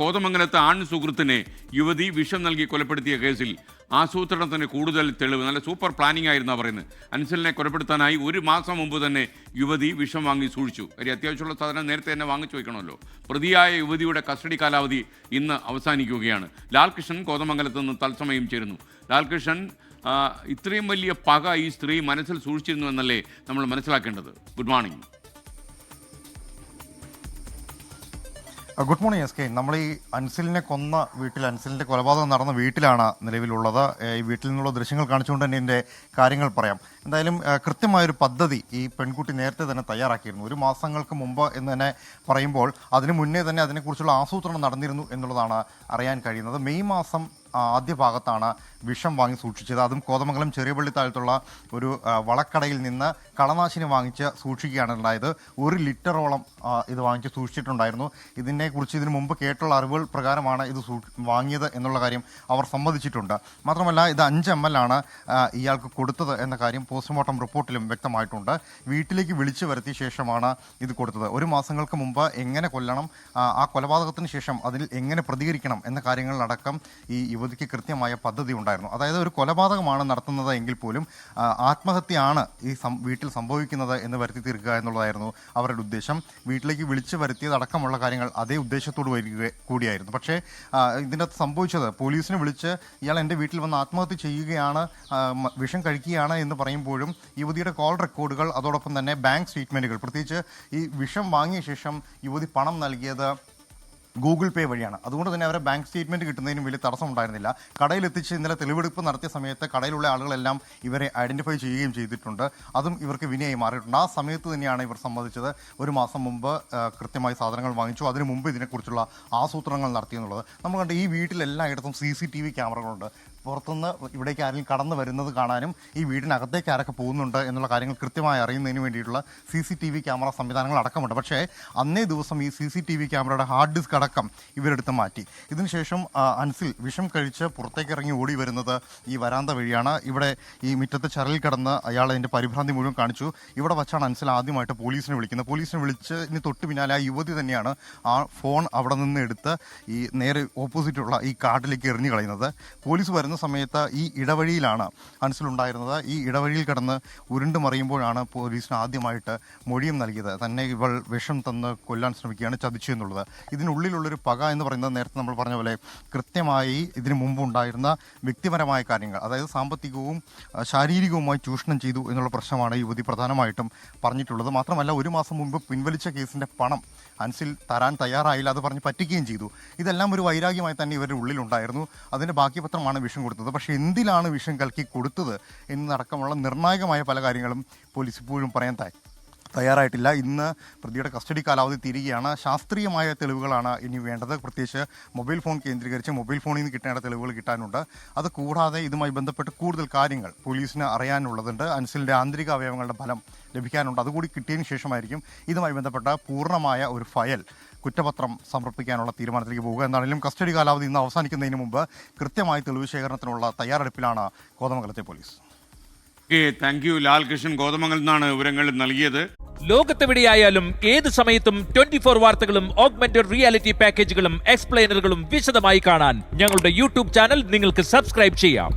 കോതമംഗലത്ത് ആൺ സുഹൃത്തിനെ യുവതി വിഷം നൽകി കൊലപ്പെടുത്തിയ കേസിൽ ആസൂത്രണത്തിന് കൂടുതൽ തെളിവ്. നല്ല സൂപ്പർ പ്ലാനിംഗ് ആയിരുന്നു പറയുന്നത്. അൻസലിനെ കൊലപ്പെടുത്താനായി ഒരു മാസം മുമ്പ് തന്നെ യുവതി വിഷം വാങ്ങി സൂക്ഷിച്ചു. കാര്യം അത്യാവശ്യമുള്ള സാധനം നേരത്തെ തന്നെ വാങ്ങിച്ചു വയ്ക്കണമല്ലോ. പ്രതിയായ യുവതിയുടെ കസ്റ്റഡി കാലാവധി ഇന്ന് അവസാനിക്കുകയാണ്. ലാൽകൃഷ്ണൻ കോതമംഗലത്ത് നിന്ന് തത്സമയം ചേരുന്നു. ലാൽകൃഷ്ണൻ, ഇത്രയും വലിയ പക ഈ സ്ത്രീ മനസ്സിൽ സൂക്ഷിച്ചിരുന്നു എന്നല്ലേ നമ്മൾ മനസ്സിലാക്കേണ്ടത്? Good morning. Good morning S K. നമ്മൾ ഈ അൻസിലിനെ കൊന്ന വീട്ടിൽ, അൻസിലിൻ്റെ കൊലപാതകം നടന്ന വീട്ടിലാണ് നിലവിലുള്ളത്. ഈ വീട്ടിൽ നിന്നുള്ള ദൃശ്യങ്ങൾ കാണിച്ചുകൊണ്ട് തന്നെ ഇതിൻ്റെ കാര്യങ്ങൾ പറയാം. എന്തായാലും കൃത്യമായൊരു പദ്ധതി ഈ പെൺകുട്ടി നേരത്തെ തന്നെ തയ്യാറാക്കിയിരുന്നു. ഒരു മാസങ്ങൾക്ക് മുമ്പ് എന്ന് തന്നെ പറയുമ്പോൾ അതിനു മുന്നേ തന്നെ അതിനെക്കുറിച്ചുള്ള ആസൂത്രണം നടന്നിരുന്നു എന്നുള്ളതാണ് അറിയാൻ കഴിയുന്നത്. മെയ് മാസം ആദ്യ ഭാഗത്താണ് വിഷം വാങ്ങി സൂക്ഷിച്ചത്. അതും കോതമംഗലം ചെറിയപള്ളി താഴത്തുള്ള ഒരു വളക്കടയിൽ നിന്ന് കളനാശിനി വാങ്ങിച്ച് സൂക്ഷിക്കുകയാണ് ഉണ്ടായത്. 1 ലിറ്ററോളം ഇത് വാങ്ങിച്ച് സൂക്ഷിച്ചിട്ടുണ്ടായിരുന്നു. ഇതിനെക്കുറിച്ച് ഇതിനു മുമ്പ് കേട്ടുള്ള അറിവുകൾ പ്രകാരമാണ് ഇത് വാങ്ങിയത് എന്നുള്ള കാര്യം അവർ സമ്മതിച്ചിട്ടുണ്ട്. മാത്രമല്ല ഇത് 5 ml ആണ് ഇയാൾക്ക് കൊടുത്തത് എന്ന കാര്യം പോസ്റ്റ്മോർട്ടം റിപ്പോർട്ടിലും വ്യക്തമായിട്ടുണ്ട്. വീട്ടിലേക്ക് വിളിച്ചു വരുത്തിയ ശേഷമാണ് ഇത് കൊടുത്തത്. ഒരു മാസങ്ങൾക്ക് മുമ്പ് എങ്ങനെ കൊല്ലണം, ആ കൊലപാതകത്തിന് ശേഷം അതിൽ എങ്ങനെ പ്രതികരിക്കണം എന്ന കാര്യങ്ങളിലടക്കം ഈ യുവതിക്ക് കൃത്യമായ പദ്ധതി ഉണ്ടായിരുന്നു. അതായത് ഒരു കൊലപാതകമാണ് നടത്തുന്നത് എങ്കിൽ പോലും ആത്മഹത്യയാണ് ഈ വീട്ടിൽ സംഭവിക്കുന്നത് എന്ന് വരുത്തി തീർക്കുക എന്നുള്ളതായിരുന്നു അവരുടെ ഉദ്ദേശം. വീട്ടിലേക്ക് വിളിച്ചു വരുത്തിയതടക്കമുള്ള കാര്യങ്ങൾ അതേ ഉദ്ദേശത്തോട് വരിക കൂടിയായിരുന്നു. പക്ഷേ ഇതിൻ്റെ അകത്ത് സംഭവിച്ചത്, പോലീസിനെ വിളിച്ച് ഇയാൾ എൻ്റെ വീട്ടിൽ വന്ന് ആത്മഹത്യ ചെയ്യുകയാണ്, വിഷം കഴിക്കുകയാണ് എന്ന് പറയുമ്പോഴും യുവതിയുടെ കോൾ റെക്കോർഡുകൾ, അതോടൊപ്പം തന്നെ ബാങ്ക് സ്റ്റേറ്റ്മെൻറ്റുകൾ, പ്രത്യേകിച്ച് ഈ വിഷം വാങ്ങിയ ശേഷം യുവതി പണം നൽകിയത് ഗൂഗിൾ പേ വഴിയാണ്. അതുകൊണ്ട് തന്നെ അവരെ ബാങ്ക് സ്റ്റേറ്റ്മെൻറ്റ് കിട്ടുന്നതിനും വലിയ തടസ്സമുണ്ടായിരുന്നില്ല. കടയിലെത്തിച്ച് ഇന്നലെ തെളിവെടുപ്പ് നടത്തിയ സമയത്ത് കടയിലുള്ള ആളുകളെല്ലാം ഇവരെ ഐഡൻറ്റിഫൈ ചെയ്യുകയും ചെയ്തിട്ടുണ്ട്. അതും ഇവർക്ക് വിനയായി മാറിയിട്ടുണ്ട്. ആ സമയത്ത് തന്നെയാണ് ഇവർ സമ്മതിച്ചത് ഒരു മാസം മുമ്പ് കൃത്യമായി സാധനങ്ങൾ വാങ്ങിച്ചു, അതിനു മുമ്പ് ഇതിനെക്കുറിച്ചുള്ള ആസൂത്രണങ്ങൾ നടത്തിയെന്നുള്ളത്. നമ്മൾ കണ്ട് ഈ വീട്ടിലെല്ലായിടത്തും CCTV ക്യാമറകളുണ്ട്. പുറത്തുനിന്ന് ഇവിടേക്ക് ആരെങ്കിലും കടന്നു വരുന്നത് കാണാനും ഈ വീടിനകത്തേക്ക് ആരൊക്കെ പോകുന്നുണ്ട് എന്നുള്ള കാര്യങ്ങൾ കൃത്യമായി അറിയുന്നതിന് വേണ്ടിയിട്ടുള്ള CCTV ക്യാമറ സംവിധാനങ്ങൾ അടക്കമുണ്ട്. പക്ഷേ അന്നേ ദിവസം ഈ CCTV ക്യാമറയുടെ ഹാർഡ് ഡിസ്ക് അടക്കം ഇവരെടുത്ത് മാറ്റി. ഇതിനുശേഷം അൻസിൽ വിഷം കഴിച്ച് പുറത്തേക്ക് ഇറങ്ങി ഓടി വരുന്നത് ഈ വരാന്ത വഴിയാണ്. ഇവിടെ ഈ മുറ്റത്ത് ചരലിൽ കിടന്ന് അയാൾ അതിൻ്റെ പരിഭ്രാന്തി മുഴുവൻ കാണിച്ചു. ഇവിടെ വച്ചാണ് അൻസിൽ ആദ്യമായിട്ട് പോലീസിനെ വിളിക്കുന്നത്. പോലീസിനെ വിളിച്ച് ഇനി തൊട്ട് പിന്നാലെ ആ യുവതി തന്നെയാണ് ആ ഫോൺ അവിടെ നിന്ന് എടുത്ത് ഈ നേരെ ഓപ്പോസിറ്റുള്ള ഈ കാട്ടിലേക്ക് എറിഞ്ഞു കളയുന്നത്. പോലീസ് വരുന്ന സമയത്ത് ഈ ഇടവഴിയിലാണ് അൻസിലുണ്ടായിരുന്നത്. ഈ ഇടവഴിയിൽ കിടന്ന് ഉരുണ്ട് മറിയുമ്പോഴാണ് പോലീസിന് ആദ്യമായിട്ട് മൊഴിയും നൽകിയത്. തന്നെ ഇവൾ വിഷം തന്ന് കൊല്ലാൻ ശ്രമിക്കുകയാണ്, ചതിച്ചു എന്നുള്ളത്. ഇതിനുള്ളിലുള്ളൊരു പക എന്ന് പറയുന്നത് നേരത്തെ നമ്മൾ പറഞ്ഞ പോലെ കൃത്യമായി ഇതിനു മുമ്പുണ്ടായിരുന്ന വ്യക്തിപരമായ കാര്യങ്ങൾ, അതായത് സാമ്പത്തികവും ശാരീരികവുമായി ചൂഷണം ചെയ്തു എന്നുള്ള പ്രശ്നമാണ് യുവതി പ്രധാനമായിട്ടും പറഞ്ഞിട്ടുള്ളത്. മാത്രമല്ല ഒരു മാസം മുമ്പ് പിൻവലിച്ച കേസിൻ്റെ പണം അൻസിൽ തരാൻ തയ്യാറായില്ല, അത് പറഞ്ഞ് പറ്റിക്കുകയും ചെയ്തു. ഇതെല്ലാം ഒരു വൈരാഗ്യമായി തന്നെ ഇവരുടെ ഉള്ളിലുണ്ടായിരുന്നു. അതിൻ്റെ ബാക്കി പത്രമാണ് വിഷം കൊടുത്തത്. പക്ഷേ എന്തിലാണ് വിഷം കലക്കി കൊടുത്തത് എന്നടക്കമുള്ള നിർണായകമായ പല കാര്യങ്ങളും പോലീസ് ഇപ്പോഴും പറയാൻ തയ്യാറായിട്ടില്ല. ഇന്ന് പ്രതിയുടെ കസ്റ്റഡി കാലാവധി തീരുകയാണ്. ശാസ്ത്രീയമായ തെളിവുകളാണ് ഇനി വേണ്ടത്. പ്രത്യേകിച്ച് മൊബൈൽ ഫോൺ കേന്ദ്രീകരിച്ച് മൊബൈൽ ഫോണിൽ നിന്ന് കിട്ടേണ്ട തെളിവുകൾ കിട്ടാനുണ്ട്. അത് കൂടാതെ ഇതുമായി ബന്ധപ്പെട്ട് കൂടുതൽ കാര്യങ്ങൾ പോലീസിന് അറിയാനുള്ളതുണ്ട്. അൻസിലിൻ്റെ ആന്തരിക അവയവങ്ങളുടെ ഫലം ലഭിക്കാനുണ്ട്. അതുകൂടി കിട്ടിയതിന് ശേഷമായിരിക്കും ഇതുമായി ബന്ധപ്പെട്ട പൂർണ്ണമായ ഒരു ഫയൽ, കുറ്റപത്രം സമർപ്പിക്കാനുള്ള തീരുമാനത്തിലേക്ക് പോകുക. എന്താണെങ്കിലും കസ്റ്റഡി കാലാവധി ഇന്ന് അവസാനിക്കുന്നതിന് മുമ്പ് കൃത്യമായ തെളിവ് ശേഖരണത്തിനുള്ള തയ്യാറെടുപ്പിലാണ് കോതമംഗലത്തെ പോലീസ്. Thank you. ലാൽകൃഷ്ണൻ കോതമംഗലത്ത് നിന്നാണ് വിവരങ്ങൾ നൽകിയത്. ലോകത്തെവിടെയായാലും ഏത് സമയത്തും 24 വാർത്തകളും ഓഗ്മെന്റഡ് റിയാലിറ്റി പാക്കേജുകളും എക്സ്പ്ലെയിനറുകളും വിശദമായി കാണാൻ ഞങ്ങളുടെ YouTube ചാനൽ നിങ്ങൾക്ക് സബ്സ്ക്രൈബ് ചെയ്യാം.